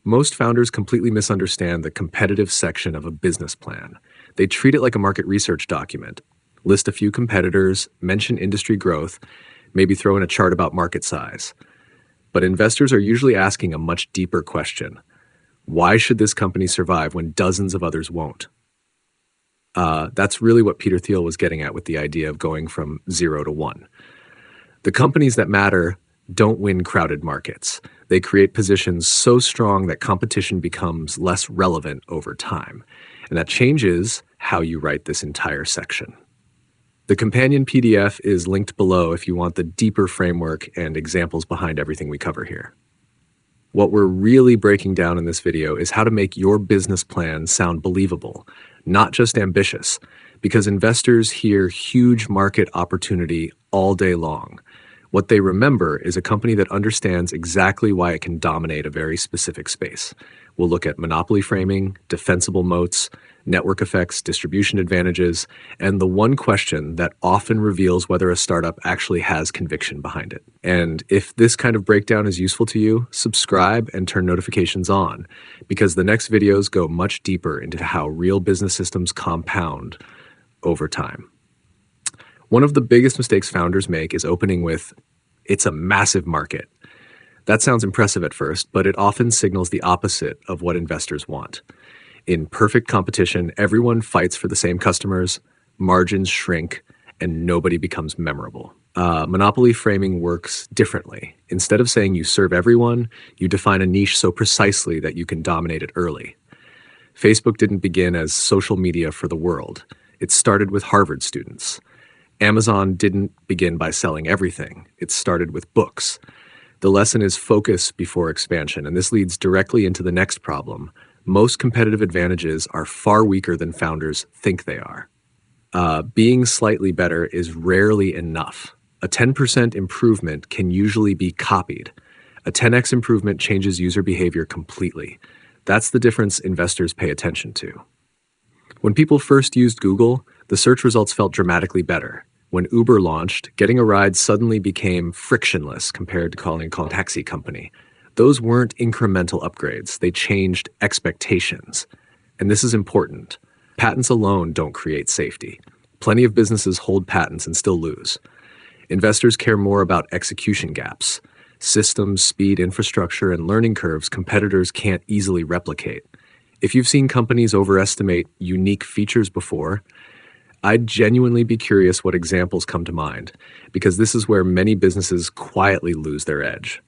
Most founders completely misunderstand the competitive section of a business plan. They treat it like a market research document. List a few competitors, mention industry growth, maybe throw in a chart about market size. But investors are usually asking a much deeper question. Why should this company survive when dozens of others won't? That's really what Peter Thiel was getting at with the idea of going from 0 to 1. The companies that matter don't win crowded markets. They create positions so strong that competition becomes less relevant over time. And that changes how you write this entire section. The companion PDF is linked below if you want the deeper framework and examples behind everything we cover here. What we're really breaking down in this video is how to make your business plan sound believable, not just ambitious, because investors hear huge market opportunity all day long. What they remember is a company that understands exactly why it can dominate a very specific space. We'll look at monopoly framing, defensible moats, network effects, distribution advantages, and the one question that often reveals whether a startup actually has conviction behind it. And if this kind of breakdown is useful to you, subscribe and turn notifications on, because the next videos go much deeper into how real business systems compound over time. One of the biggest mistakes founders make is opening with, "It's a massive market." That sounds impressive at first, but it often signals the opposite of what investors want. In perfect competition, everyone fights for the same customers, margins shrink, and nobody becomes memorable. Monopoly framing works differently. Instead of saying you serve everyone, you define a niche so precisely that you can dominate it early. Facebook didn't begin as social media for the world. It started with Harvard students. Amazon didn't begin by selling everything. It started with books. The lesson is focus before expansion, and this leads directly into the next problem. Most competitive advantages are far weaker than founders think they are. Being slightly better is rarely enough. A 10% improvement can usually be copied. A 10x improvement changes user behavior completely. That's the difference investors pay attention to. When people first used Google, the search results felt dramatically better. When Uber launched, getting a ride suddenly became frictionless compared to calling a taxi company. Those weren't incremental upgrades. They changed expectations. And this is important. Patents alone don't create safety. Plenty of businesses hold patents and still lose. Investors care more about execution gaps. Systems, speed, infrastructure, and learning curves competitors can't easily replicate. If you've seen companies overestimate unique features before, I'd genuinely be curious what examples come to mind, because this is where many businesses quietly lose their edge.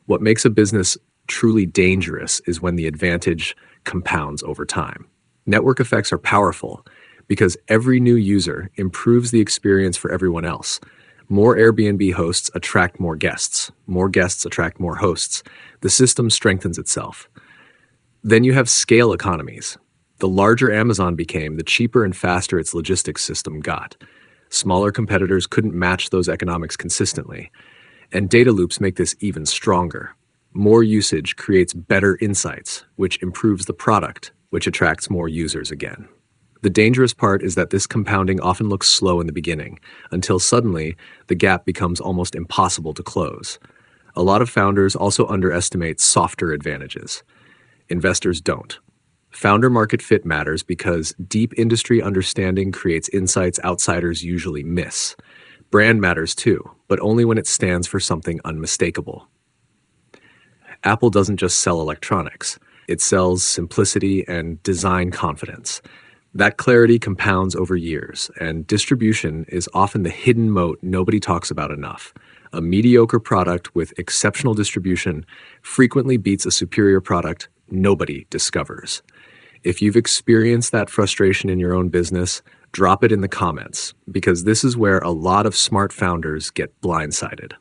What makes a business truly dangerous is when the advantage compounds over time. Network effects are powerful because every new user improves the experience for everyone else. More Airbnb hosts attract more guests. More guests attract more hosts. The system strengthens itself. Then you have scale economies. The larger Amazon became, the cheaper and faster its logistics system got. Smaller competitors couldn't match those economics consistently. And data loops make this even stronger. More usage creates better insights, which improves the product, which attracts more users again. The dangerous part is that this compounding often looks slow in the beginning, until suddenly the gap becomes almost impossible to close. A lot of founders also underestimate softer advantages. Investors don't. Founder market fit matters because deep industry understanding creates insights outsiders usually miss. Brand matters too, but only when it stands for something unmistakable. Apple doesn't just sell electronics. It sells simplicity and design confidence. That clarity compounds over years, and distribution is often the hidden moat nobody talks about enough. A mediocre product with exceptional distribution frequently beats a superior product nobody discovers. If you've experienced that frustration in your own business, drop it in the comments, because this is where a lot of smart founders get blindsided.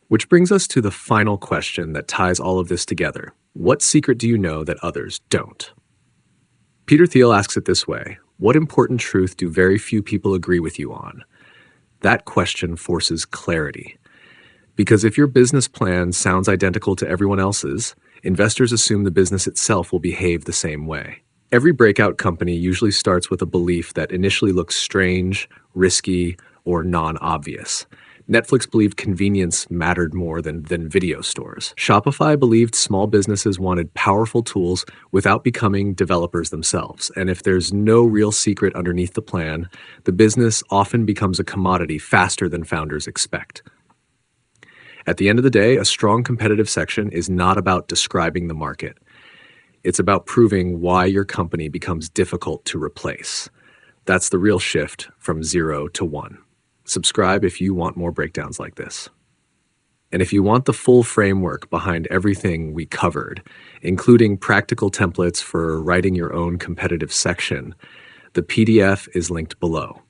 Which brings us to the final question that ties all of this together. What secret do you know that others don't? Peter Thiel asks it this way: what important truth do very few people agree with you on? That question forces clarity. Because if your business plan sounds identical to everyone else's, investors assume the business itself will behave the same way. Every breakout company usually starts with a belief that initially looks strange, risky, or non-obvious. Netflix believed convenience mattered more than video stores. Shopify believed small businesses wanted powerful tools without becoming developers themselves. And if there's no real secret underneath the plan, the business often becomes a commodity faster than founders expect. At the end of the day, a strong competitive section is not about describing the market. It's about proving why your company becomes difficult to replace. That's the real shift from 0 to 1. Subscribe if you want more breakdowns like this. And if you want the full framework behind everything we covered, including practical templates for writing your own competitive section, the PDF is linked below.